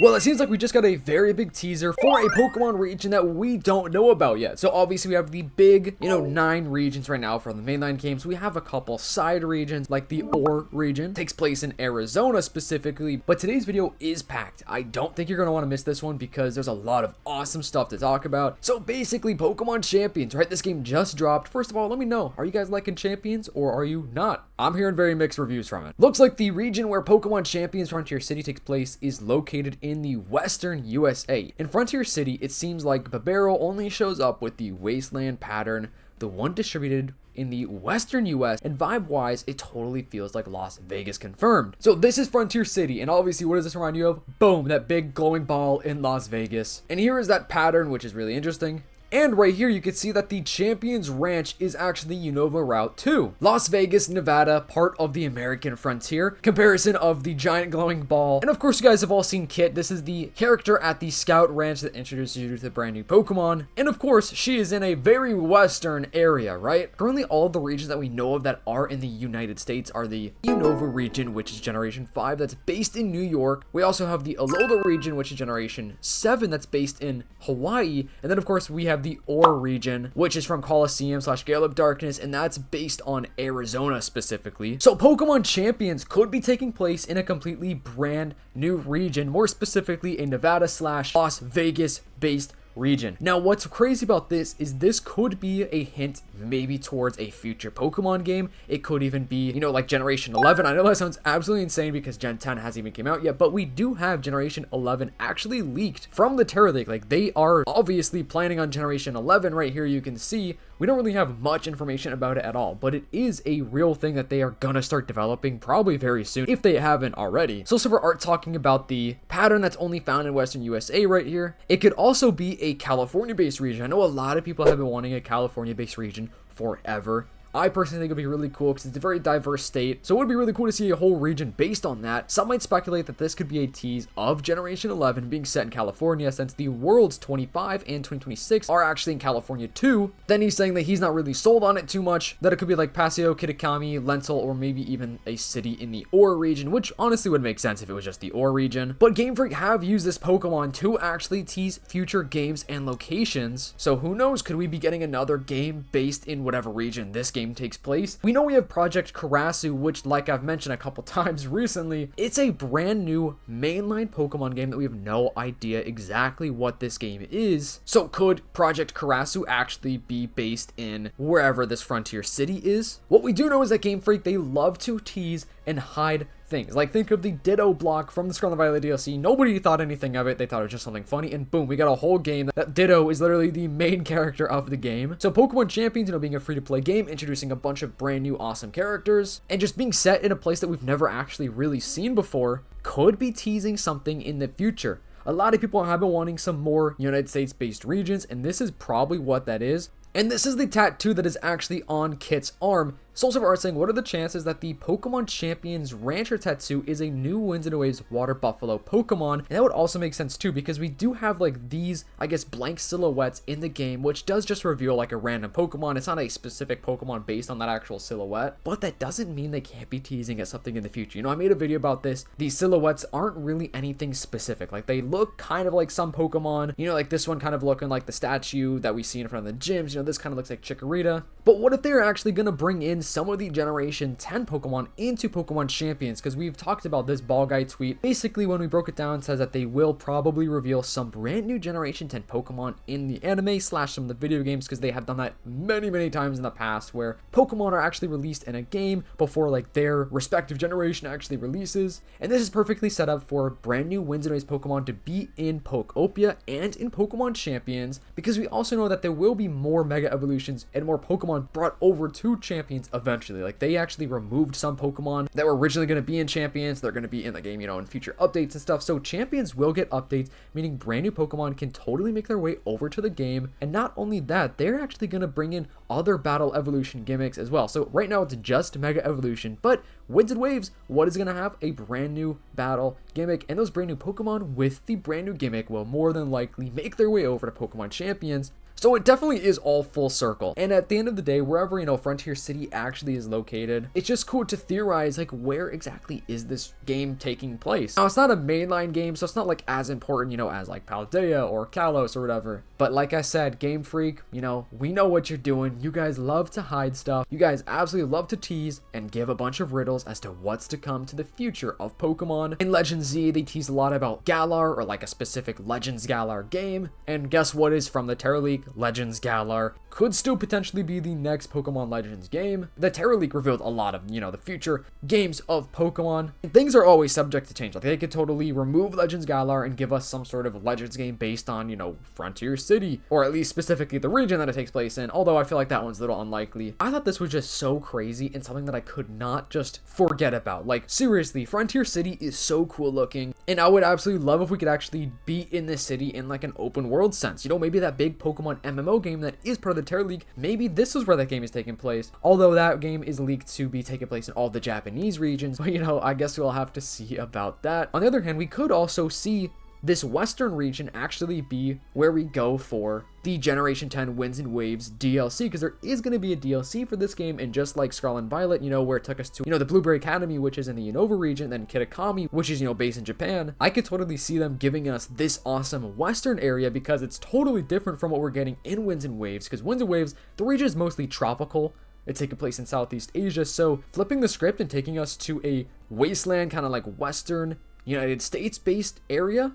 Well, it seems like we just got a very big teaser for a Pokemon region that we don't know about yet. So obviously we have the big, 9 regions right now from the mainline games. We have a couple side regions like the Ore region, takes place in Arizona specifically. But today's video is packed. I don't think you're going to want to miss this one because there's a lot of awesome stuff to talk about. So basically Pokemon Champions, right? This game just dropped. First of all, let me know, are you guys liking Champions or are you not? I'm hearing very mixed reviews from it. Looks like the region where Pokemon Champions Frontier City takes place is located in the western USA. In Frontier City, it seems like Babero only shows up with the wasteland pattern, the one distributed in the western US, and vibe-wise, it totally feels like Las Vegas confirmed. So this is Frontier City, and obviously what does this remind you of? Boom, that big glowing ball in Las Vegas. And here is that pattern, which is really interesting. And right here, you can see that the Champions Ranch is actually Unova Route 2. Las Vegas, Nevada, part of the American frontier. Comparison of the giant glowing ball. And of course, you guys have all seen Kit. This is the character at the Scout Ranch that introduces you to the brand new Pokemon. And of course, she is in a very western area, right? Currently, all of the regions that we know of that are in the United States are the Unova region, which is Generation 5, that's based in New York. We also have the Alola region, which is Generation 7, that's based in Hawaii. And then, of course, we have the Ore region, which is from Coliseum/Gale of Darkness, and that's based on Arizona specifically. So Pokemon Champions could be taking place in a completely brand new region, more specifically a Nevada/Las Vegas based region. Now, what's crazy about this is this could be a hint maybe towards a future Pokemon game. It could even be, like Generation 11. I know that sounds absolutely insane because Gen 10 hasn't even came out yet, but we do have Generation 11 actually leaked from the Terra League. Like, they are obviously planning on Generation 11 right here. You can see we don't really have much information about it at all, but it is a real thing that they are gonna start developing probably very soon if they haven't already. So for art talking about the pattern that's only found in Western USA right here, it could also be a California-based region. I know a lot of people have been wanting a California-based region forever. I personally think it'd be really cool because it's a very diverse state. So it would be really cool to see a whole region based on that. Some might speculate that this could be a tease of Generation 11 being set in California, since the Worlds 25 and 2026 are actually in California too. Then he's saying that he's not really sold on it too much, that it could be like Paseo, Kitakami, Lentil, or maybe even a city in the Ore region, which honestly would make sense if it was just the Ore region. But Gamefreak have used this Pokemon to actually tease future games and locations. So who knows, could we be getting another game based in whatever region this game takes place? We know we have Project Karasu, which, like I've mentioned a couple times recently, it's a brand new mainline Pokemon game that we have no idea exactly what this game is. So could Project Karasu actually be based in wherever this Frontier City is? What we do know is that Game Freak, they love to tease and hide things. Like, think of the Ditto block from the Scarlet Violet DLC. Nobody thought anything of it. They thought it was just something funny, and boom, we got a whole game that Ditto is literally the main character of the game. So Pokemon Champions, being a free-to-play game, introducing a bunch of brand new awesome characters, and just being set in a place that we've never actually really seen before, could be teasing something in the future. A lot of people have been wanting some more United States-based regions, and this is probably what that is. And this is the tattoo that is actually on Kit's arm. Soulsilver Art saying, what are the chances that the Pokemon Champions Rancher tattoo is a new Winds and Waves Water Buffalo Pokemon? And that would also make sense too, because we do have like these, I guess, blank silhouettes in the game, which does just reveal like a random Pokemon. It's not a specific Pokemon based on that actual silhouette, but that doesn't mean they can't be teasing at something in the future. I made a video about this. These silhouettes aren't really anything specific. Like, they look kind of like some Pokemon, like this one kind of looking like the statue that we see in front of the gyms. This kind of looks like Chikorita. But what if they're actually going to bring in some of the Generation 10 Pokemon into Pokemon Champions? Because we've talked about this Ball Guy tweet. Basically, when we broke it down, it says that they will probably reveal some brand new Generation 10 Pokemon in the anime / some of the video games, because they have done that many times in the past, where Pokemon are actually released in a game before like their respective generation actually releases. And this is perfectly set up for brand new Winds and Waves Pokemon to be in Pokopia and in Pokemon Champions, because we also know that there will be more Mega Evolutions and more Pokemon brought over to Champions eventually. Like, they actually removed some Pokemon that were originally going to be in Champions. They're going to be in the game, in future updates and stuff. So Champions will get updates, meaning brand new Pokemon can totally make their way over to the game. And not only that, they're actually going to bring in other battle evolution gimmicks as well. So right now it's just Mega Evolution, but Winds and Waves, what is going to have a brand new battle gimmick, and those brand new Pokemon with the brand new gimmick will more than likely make their way over to Pokemon Champions. So it definitely is all full circle. And at the end of the day, wherever, you know, Frontier City actually is located, it's just cool to theorize, like, where exactly is this game taking place? Now, it's not a mainline game, so it's not like as important, you know, as like Paldea or Kalos or whatever. But like I said, Gamefreak, you know, we know what you're doing. You guys love to hide stuff. You guys absolutely love to tease and give a bunch of riddles as to what's to come to the future of Pokemon. In Legend Z, they tease a lot about Galar, or like a specific Legends Galar game. And guess what is from the Terra Leak? Legends Galar could still potentially be the next Pokemon Legends game. The Terra Leak revealed a lot of, you know, the future games of Pokemon. And things are always subject to change. Like, they could totally remove Legends Galar and give us some sort of Legends game based on, you know, Frontier City, or at least specifically the region that it takes place in, although I feel like that one's a little unlikely. I thought this was just so crazy and something that I could not just forget about. Like, seriously, Frontier City is so cool looking, and I would absolutely love if we could actually be in this city in like an open world sense. You know, maybe that big Pokemon MMO game that is part of the Terra League, maybe this is where that game is taking place, although that game is leaked to be taking place in all the Japanese regions. But, you know, I guess we'll have to see about that. On the other hand, we could also see this western region actually be where we go for the Generation 10 Winds and Waves DLC, because there is going to be a DLC for this game. And just like Scarlet and Violet, you know, where it took us to, you know, the Blueberry Academy, which is in the Unova region, then Kitakami, which is, you know, based in Japan, I could totally see them giving us this awesome western area, because it's totally different from what we're getting in Winds and Waves. Because Winds and Waves, the region is mostly tropical. It's taking place in Southeast Asia, so flipping the script and taking us to a wasteland, kind of like Western United States based area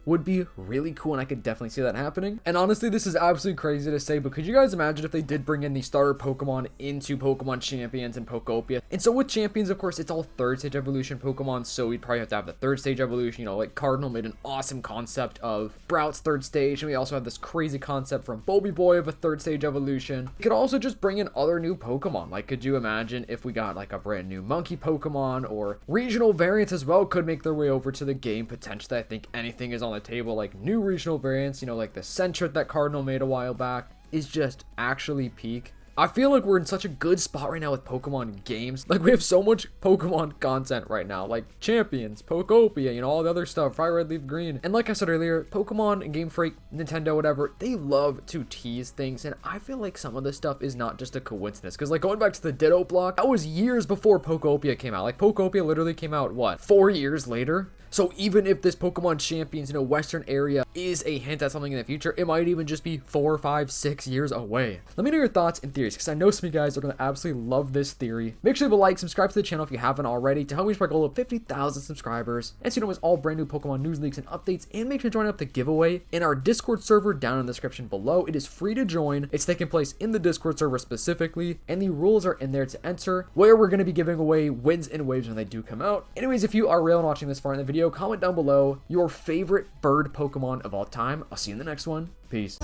would be really cool, and I could definitely see that happening. And honestly, this is absolutely crazy to say, but could you guys imagine if they did bring in the starter Pokemon into Pokemon Champions and Pokopia? And so with Champions, of course, it's all third stage evolution Pokemon, so we'd probably have to have the third stage evolution. You know, like Cardinal made an awesome concept of Sprout's third stage, and we also have this crazy concept from Bulby Boy of a third stage evolution. You could also just bring in other new Pokemon. Like, could you imagine if we got like a brand new Monkey Pokemon, or regional variants as well could make their way over to the game potentially? I think anything is on the table. Like new regional variants, you know, like the Sentret that Cardinal made a while back is just actually peak. I feel like we're in such a good spot right now with Pokemon games. Like, we have so much Pokemon content right now, like Champions, Pokopia, you know, all the other stuff, Fire Red, Leaf Green. And like I said earlier, Pokemon and Game Freak, Nintendo, whatever, they love to tease things. And I feel like some of this stuff is not just a coincidence. Because, like, going back to the Ditto block, that was years before Pokopia came out. Like, Pokopia literally came out, what, 4 years later? So even if this Pokemon Champions, you know, Western area is a hint at something in the future, it might even just be 4, 5, 6 years away. Let me know your thoughts and theories, because I know some of you guys are going to absolutely love this theory. Make sure to leave a like, subscribe to the channel if you haven't already, to help me reach my goal of 50,000 subscribers. And so you know, it's all brand new Pokemon news, leaks, and updates. And make sure to join up the giveaway in our Discord server down in the description below. It is free to join. It's taking place in the Discord server specifically, and the rules are in there to enter, where we're going to be giving away Winds and Waves when they do come out. Anyways, if you are real and watching this far in the video, comment down below your favorite bird Pokemon of all time. I'll see you in the next one. Peace.